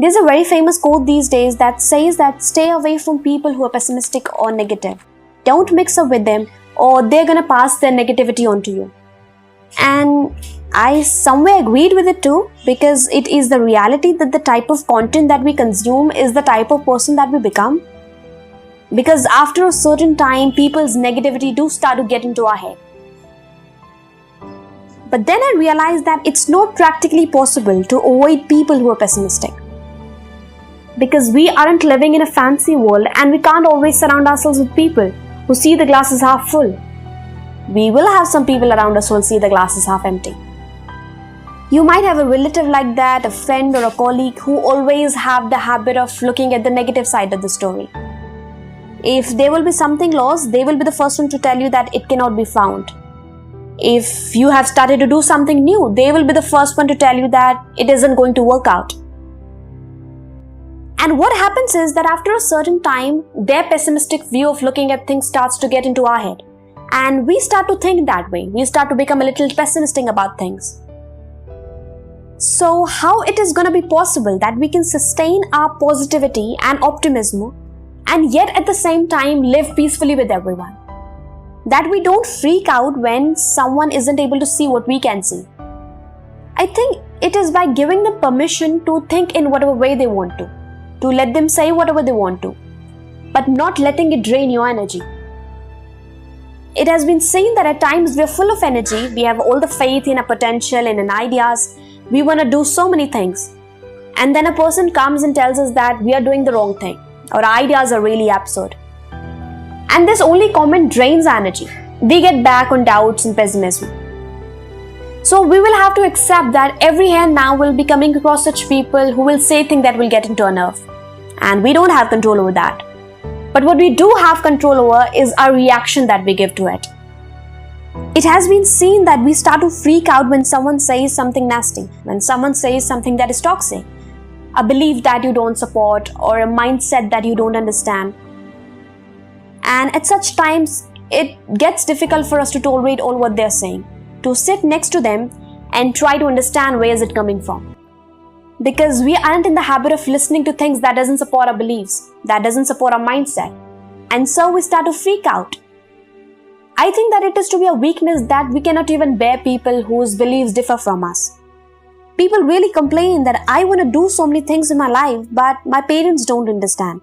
There's a very famous quote these days that says that stay away from people who are pessimistic or negative. Don't mix up with them or they're gonna pass their negativity on to you. And I somewhere agreed with it too, because it is the reality that the type of content that we consume is the type of person that we become. Because after a certain time, people's negativity do start to get into our head. But then I realized that it's not practically possible to avoid people who are pessimistic. Because we aren't living in a fancy world and we can't always surround ourselves with people who see the glass as half full. We will have some people around us who will see the glass as half empty. You might have a relative like that, a friend or a colleague who always have the habit of looking at the negative side of the story. If there will be something lost, they will be the first one to tell you that it cannot be found. If you have started to do something new, they will be the first one to tell you that it isn't going to work out. And what happens is that after a certain time, their pessimistic view of looking at things starts to get into our head. And we start to think that way. We start to become a little pessimistic about things. So how it is going to be possible that we can sustain our positivity and optimism and yet at the same time live peacefully with everyone? That we don't freak out when someone isn't able to see what we can see. I think it is by giving them permission to think in whatever way they want to let them say whatever they want to, but not letting it drain your energy. It has been seen that at times we are full of energy, we have all the faith in our potential and in ideas, we want to do so many things. And then a person comes and tells us that we are doing the wrong thing, our ideas are really absurd. And this only comment drains our energy. We get back on doubts and pessimism. So we will have to accept that every hand now will be coming across such people who will say things that will get into our nerve. And we don't have control over that. But what we do have control over is our reaction that we give to it. It has been seen that we start to freak out when someone says something nasty, when someone says something that is toxic, a belief that you don't support or a mindset that you don't understand. And at such times, it gets difficult for us to tolerate all what they're saying, to sit next to them and try to understand where is it coming from. Because we aren't in the habit of listening to things that doesn't support our beliefs, that doesn't support our mindset. And so we start to freak out. I think that it is to be a weakness that we cannot even bear people whose beliefs differ from us. People really complain that I want to do so many things in my life, but my parents don't understand.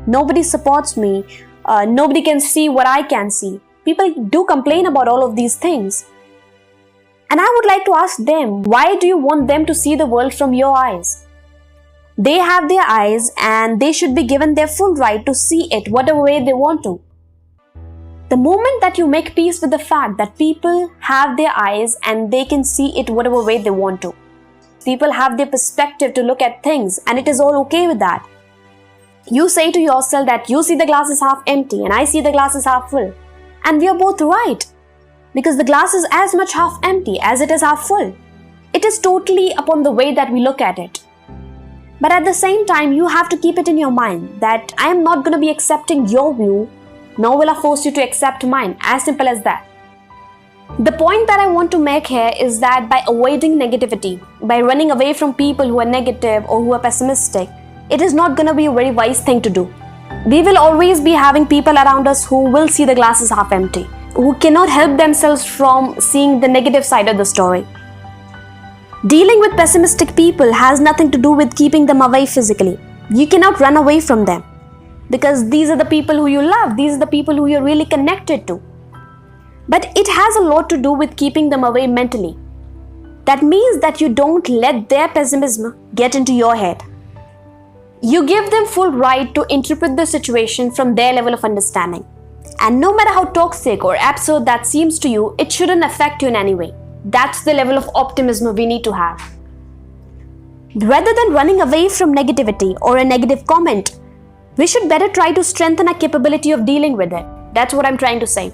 Nobody supports me. Nobody can see what I can see. People do complain about all of these things. And I would like to ask them, why do you want them to see the world from your eyes? They have their eyes and they should be given their full right to see it whatever way they want to. The moment that you make peace with the fact that people have their eyes and they can see it whatever way they want to. People have their perspective to look at things and it is all okay with that. You say to yourself that you see the glass is half empty and I see the glass is half full. And we are both right. Because the glass is as much half empty as it is half full. It is totally upon the way that we look at it. But at the same time, you have to keep it in your mind that I am not going to be accepting your view, nor will I force you to accept mine. As simple as that. The point that I want to make here is that by avoiding negativity, by running away from people who are negative or who are pessimistic, it is not going to be a very wise thing to do. We will always be having people around us who will see the glass as half empty, who cannot help themselves from seeing the negative side of the story. Dealing with pessimistic people has nothing to do with keeping them away physically. You cannot run away from them because these are the people who you love, these are the people who you're really connected to. But it has a lot to do with keeping them away mentally. That means that you don't let their pessimism get into your head. You give them full right to interpret the situation from their level of understanding. And no matter how toxic or absurd that seems to you, it shouldn't affect you in any way. That's the level of optimism we need to have. Rather than running away from negativity or a negative comment, we should better try to strengthen our capability of dealing with it. That's what I'm trying to say.